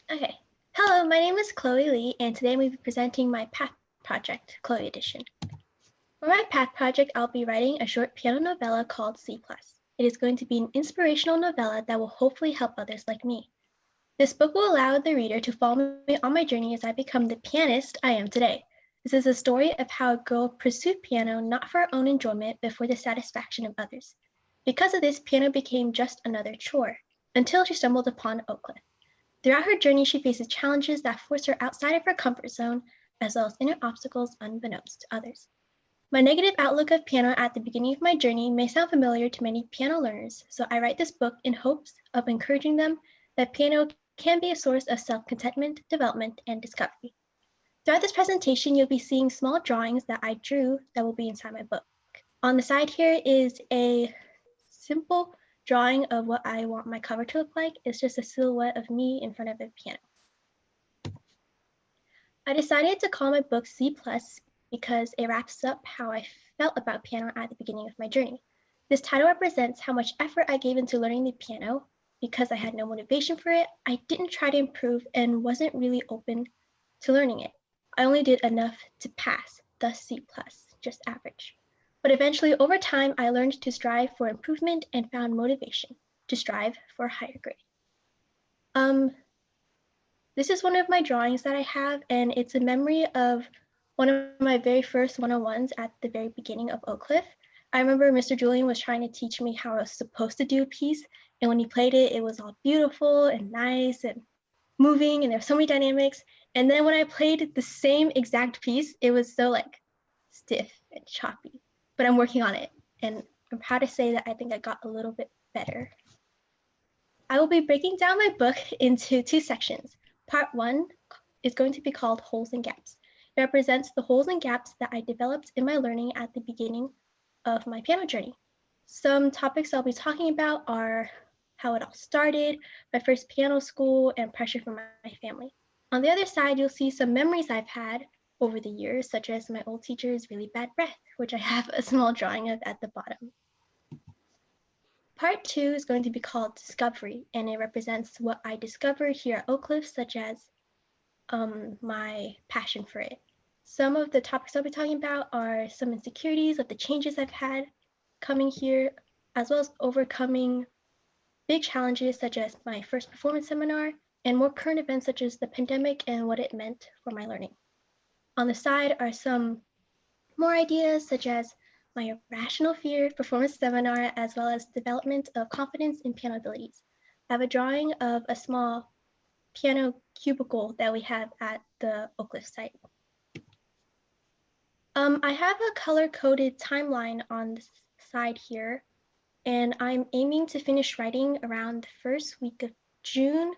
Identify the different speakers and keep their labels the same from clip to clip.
Speaker 1: Okay. Hello, my name is Chloe Lee, and today we'll be presenting my PATH project, Chloe Edition. For my PATH project, I'll be writing a short piano novella called C+. It is going to be an inspirational novella that will hopefully help others like me. This book will allow the reader to follow me on my journey as I become the pianist I am today. This is a story of how a girl pursued piano not for her own enjoyment, but for the satisfaction of others. Because of this, piano became just another chore, until she stumbled upon Oclef. Throughout her journey, she faces challenges that force her outside of her comfort zone, as well as inner obstacles unbeknownst to others. My negative outlook of piano at the beginning of my journey may sound familiar to many piano learners, so I write this book in hopes of encouraging them that piano can be a source of self-contentment, development, and discovery. Throughout this presentation, you'll be seeing small drawings that I drew that will be inside my book. On the side here is a simple drawing of what I want my cover to look like. It's just a silhouette of me in front of a piano. I decided to call my book C+ because it wraps up how I felt about piano at the beginning of my journey. This title represents how much effort I gave into learning the piano. Because I had no motivation for it, I didn't try to improve and wasn't really open to learning it. I only did enough to pass, thus C+, just average. But eventually, over time, I learned to strive for improvement and found motivation to strive for a higher grade. This is one of my drawings that I have, and it's a memory of one of my very first one-on-ones at the very beginning of Oclef. I remember Mr. Julian was trying to teach me how I was supposed to do a piece, and when he played it, it was all beautiful and nice and moving, and there were so many dynamics. And then when I played the same exact piece, it was so like stiff and choppy. But I'm working on it, and I'm proud to say that I think I got a little bit better. I will be breaking down my book into two sections. Part 1 is going to be called Holes and Gaps. It represents the holes and gaps that I developed in my learning at the beginning of my piano journey. Some topics I'll be talking about are how it all started, my first piano school, and pressure from my family. On the other side, you'll see some memories I've had over the years, such as my old teacher's really bad breath, which I have a small drawing of at the bottom. Part 2 is going to be called Discovery, and it represents what I discovered here at Oclef, such as my passion for it. Some of the topics I'll be talking about are some insecurities of the changes I've had coming here, as well as overcoming big challenges such as my first performance seminar and more current events such as the pandemic and what it meant for my learning. On the side are some more ideas such as my irrational fear performance seminar, as well as development of confidence in piano abilities. I have a drawing of a small piano cubicle that we have at the Oclef site. I have a color-coded timeline on the side here, and I'm aiming to finish writing around the first week of June,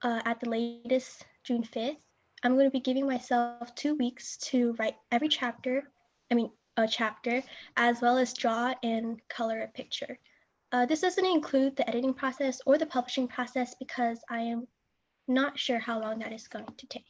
Speaker 1: at the latest June 5th. I'm going to be giving myself 2 weeks to write every chapter, a chapter, as well as draw and color a picture. This doesn't include the editing process or the publishing process because I am not sure how long that is going to take.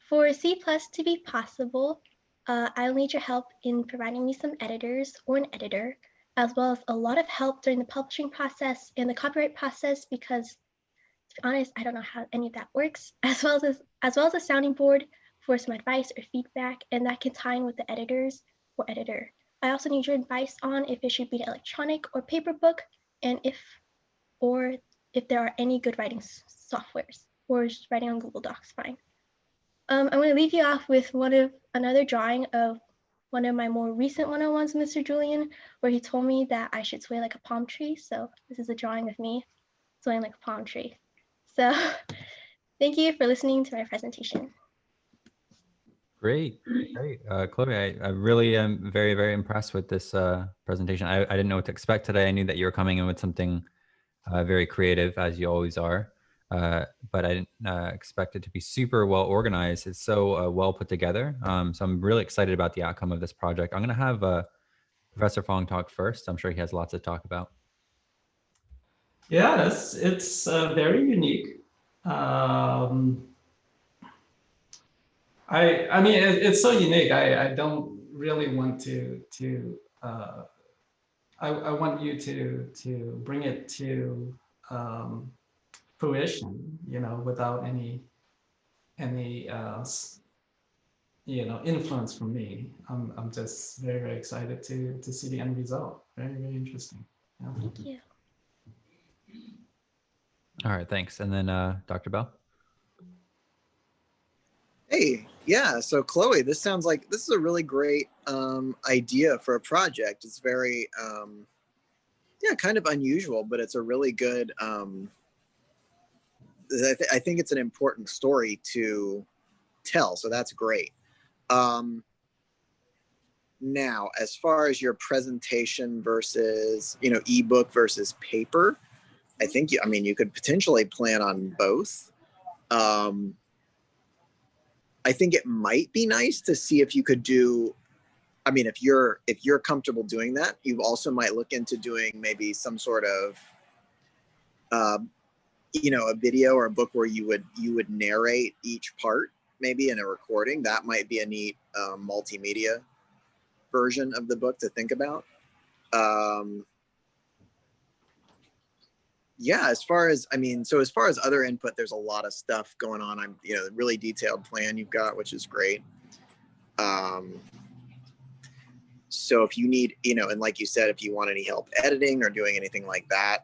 Speaker 1: For C+ to be possible, I'll need your help in providing me some editors or an editor, as well as a lot of help during the publishing process and the copyright process because, to be honest, I don't know how any of that works, as well as a sounding board for some advice or feedback, and that can tie in with the editors or editor. I also need your advice on if it should be an electronic or paper book, and if there are any good writing softwares, or just writing on Google Docs, fine. I'm going to leave you off with another drawing of one of my more recent one-on-ones with Mr. Julian, where he told me that I should sway like a palm tree. So this is a drawing of me swaying like a palm tree. So thank you for listening to my presentation.
Speaker 2: Great. Chloe, I really am very, very impressed with this presentation. I didn't know what to expect today. I knew that you were coming in with something very creative, as you always are, but I didn't expect it to be super well organized. It's so well put together. So I'm really excited about the outcome of this project. I'm going to have Professor Fong talk first. I'm sure he has lots to talk about.
Speaker 3: Yeah, it's very unique. I mean, it's so unique. I don't really want to I want you to bring it to fruition, without any influence from me. I'm just very, very excited to see the end result. Very, very interesting. Yeah.
Speaker 1: Thank you.
Speaker 2: All right, thanks. And then Dr. Bell.
Speaker 4: Hey, yeah. So Chloe, this sounds like this is a really great idea for a project. It's very, yeah, kind of unusual, but it's a really good. I think it's an important story to tell, so that's great. Now, as far as your presentation versus, ebook versus paper, I think you could potentially plan on both. I think it might be nice to see if you could do. I mean, if you're comfortable doing that, you also might look into doing maybe some sort of, uh, a video or a book where you would narrate each part, maybe in a recording. That might be a neat multimedia version of the book to think about. Yeah, as far as other input, there's a lot of stuff going on. I'm really detailed plan you've got, which is great. So if you need, and like you said, if you want any help editing or doing anything like that,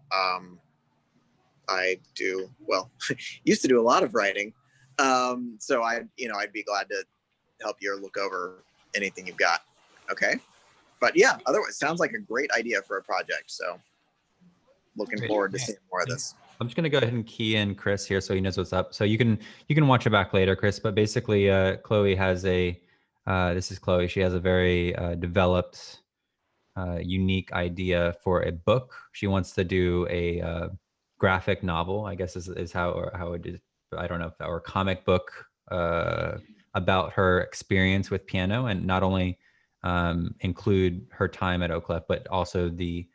Speaker 4: I do, used to do a lot of writing. So I'd be glad to help you or look over anything you've got. Okay. But yeah, otherwise, sounds like a great idea for a project. So looking forward to seeing more of this.
Speaker 2: I'm just going to go ahead and key in Chris here so he knows what's up. So you can watch it back later, Chris. But basically, Chloe has this is Chloe. She has a very developed, unique idea for a book. She wants to do a graphic novel, I guess is how it is. I don't know if or comic book about her experience with piano, and not only include her time at Oclef, but also the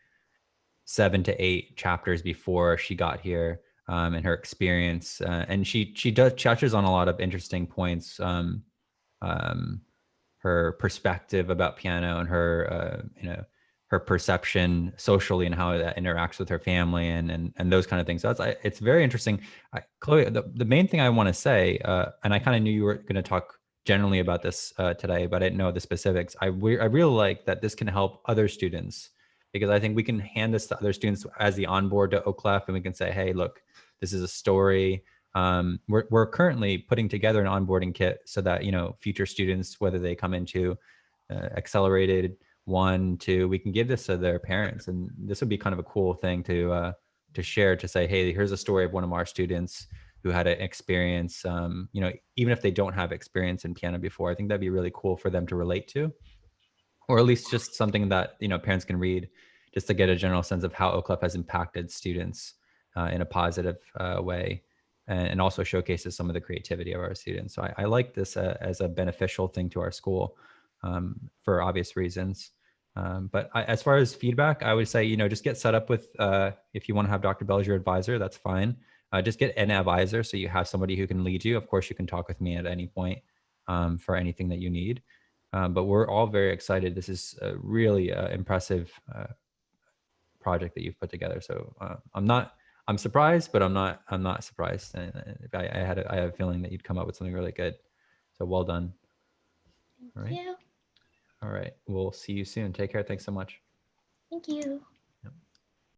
Speaker 2: 7 to 8 chapters before she got here, and her experience. And she touches on a lot of interesting points. Her perspective about piano and her, her perception socially and how that interacts with her family and those kind of things. So it's very interesting. Chloe, the main thing I want to say, and I kind of knew you were going to talk generally about this today, but I didn't know the specifics. I really like that this can help other students, because I think we can hand this to other students as the onboard to Oclef, and we can say, hey, look, this is a story. We're currently putting together an onboarding kit so that, future students, whether they come into accelerated 1, 2, we can give this to their parents. And this would be kind of a cool thing to share, to say, hey, here's a story of one of our students who had an experience, even if they don't have experience in piano before. I think that'd be really cool for them to relate to, or at least just something that, parents can read, just to get a general sense of how Oclef has impacted students in a positive way, and also showcases some of the creativity of our students. So I like this as a beneficial thing to our school, for obvious reasons. But as far as feedback, I would say, just get set up with, if you want to have Dr. Bell as your advisor, that's fine. Just get an advisor so you have somebody who can lead you. Of course, you can talk with me at any point for anything that you need. But we're all very excited. This is a really impressive project that you've put together. So I'm surprised, but I'm not surprised. And I have a feeling that you'd come up with something really good. So well done. All right.
Speaker 1: Thank you.
Speaker 2: All right. We'll see you soon. Take care. Thanks so much.
Speaker 1: Thank you.